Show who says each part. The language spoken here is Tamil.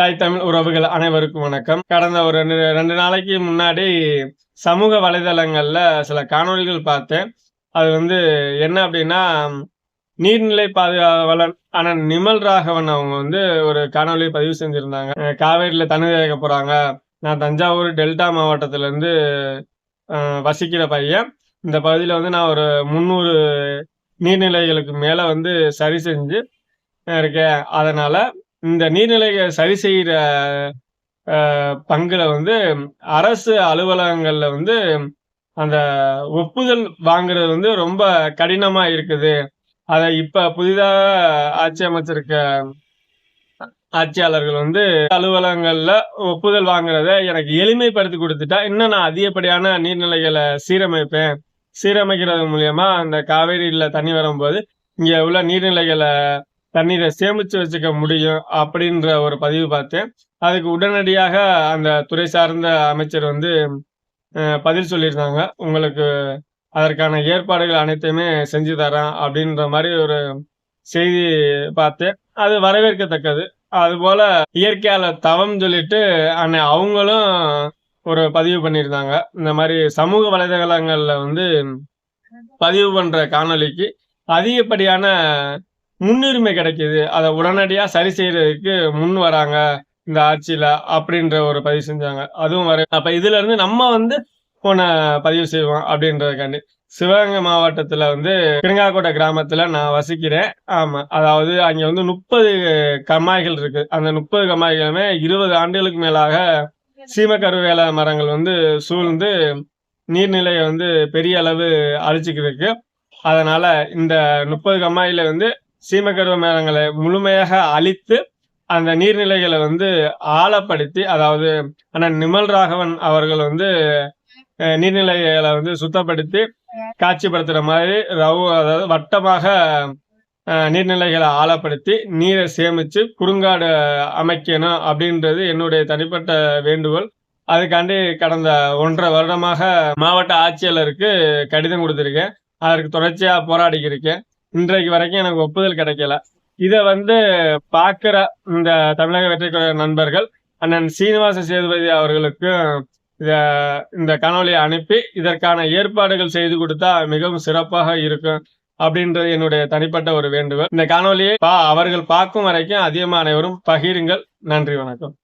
Speaker 1: தாய் தமிழ் உறவுகள் அனைவருக்கும் வணக்கம். கடந்த ஒரு 2 நாளைக்கு முன்னாடி சமூக வலைதளங்கள்ல சில காணொளிகள் பார்த்தேன். அது என்ன அப்டின்னா, நீர்நிலை பாதுகாவலர் அண்ணன் நிமல் ராகவன் அவங்க ஒரு காணொளி பதிவு செஞ்சிருந்தாங்க. காவேரியில தண்ணீர் இறைக்க போறாங்க. நான் தஞ்சாவூர் டெல்டா மாவட்டத்திலருந்து வசிக்கிற பையன். இந்த பகுதியில நான் ஒரு 300 நீர்நிலைகளுக்கு மேல சரி செஞ்சு இருக்கேன். அதனால இந்த நீர்நிலைகளை சரி செய்யற பங்குல அரசு அலுவலகங்கள்ல அந்த ஒப்புதல் வாங்குறது ரொம்ப கடினமா இருக்குது. அத இப்ப புதிதாக ஆட்சி அமைச்சிருக்க ஆட்சியாளர்கள் அலுவலகங்கள்ல ஒப்புதல் வாங்குறத எனக்கு எளிமைப்படுத்தி கொடுத்துட்டா, இன்னும் நான் அதிகப்படியான நீர்நிலைகளை சீரமைப்பேன். சீரமைக்கிறது மூலியமா அந்த காவேரியில தண்ணி வரும்போது இங்க உள்ள நீர்நிலைகளை தண்ணீரை சேமிச்சு வச்சுக்க முடியும் அப்படின்ற ஒரு பதிவு பார்த்தேன். அதுக்கு உடனடியாக அந்த துறை சார்ந்த அமைச்சர் பதில் சொல்லியிருந்தாங்க. உங்களுக்கு அதற்கான ஏற்பாடுகள் அனைத்தையுமே செஞ்சு தரேன் அப்படின்ற மாதிரி ஒரு செய்தி பார்த்தேன். அது வரவேற்கத்தக்கது. அதுபோல இயற்கையாளர் தவம் சொல்லிட்டு அவங்களும் ஒரு பதிவு பண்ணியிருந்தாங்க. இந்த மாதிரி சமூக வலைதளங்கள்ல பதிவு பண்ற காணொளிக்கு அதிகப்படியான முன்னுரிமை கிடைக்குது. அதை உடனடியா சரி செய்யறதுக்கு முன் வராங்க இந்த ஆட்சியில அப்படின்ற ஒரு பதிவு செஞ்சாங்க. அதுவும் அப்ப இதுல இருந்து நம்ம போன பதிவு செய்வோம் அப்படின்றதுக்காண்டி. சிவகங்கை மாவட்டத்துல கிருங்காக்கோட்டை கிராமத்துல நான் வசிக்கிறேன். ஆமா, அதாவது அங்க 30 கம்மாய்கள் இருக்கு. அந்த 30 கம்மாய்களுமே 20 ஆண்டுகளுக்கு மேலாக சீமக்கருவேல மரங்கள் சூழ்ந்து நீர்நிலையை பெரிய அளவு அழிச்சுக்கிருக்கு. அதனால இந்த 30 கம்மாயில சீமக்கருவ மரங்களை முழுமையாக அழித்து அந்த நீர்நிலைகளை ஆழப்படுத்தி, அதாவது அண்ணன் நிமல் ராகவன் அவர்கள் நீர்நிலைகளை சுத்தப்படுத்தி காட்சிப்படுத்துற மாதிரி அதாவது வட்டமாக நீர்நிலைகளை ஆழப்படுத்தி நீரை சேமிச்சு குறுங்காடு அமைக்கணும் அப்படின்றது என்னுடைய தனிப்பட்ட வேண்டுகோள். அதுக்காண்டி கடந்த 1.5 வருடமாக மாவட்ட ஆட்சியாளருக்கு கடிதம் கொடுத்திருக்கேன். அதற்கு தொடர்ச்சியா போராடி இருக்கேன். இன்றைக்கு வரைக்கும் எனக்கு ஒப்புதல் கிடைக்கல. இத பாக்குற இந்த தமிழக வெற்றிக்கழக நண்பர்கள் அண்ணன் சீனிவாச சேதுபதி அவர்களுக்கு இந்த காணொலியை அனுப்பி இதற்கான ஏற்பாடுகள் செய்து கொடுத்தா மிகவும் சிறப்பாக இருக்கும் அப்படின்றது என்னுடைய தனிப்பட்ட ஒரு வேண்டுகோள். இந்த காணொலியை அவர்கள் பார்க்கும் வரைக்கும் அதிகமாக அனைவரும் பகிருங்கள். நன்றி, வணக்கம்.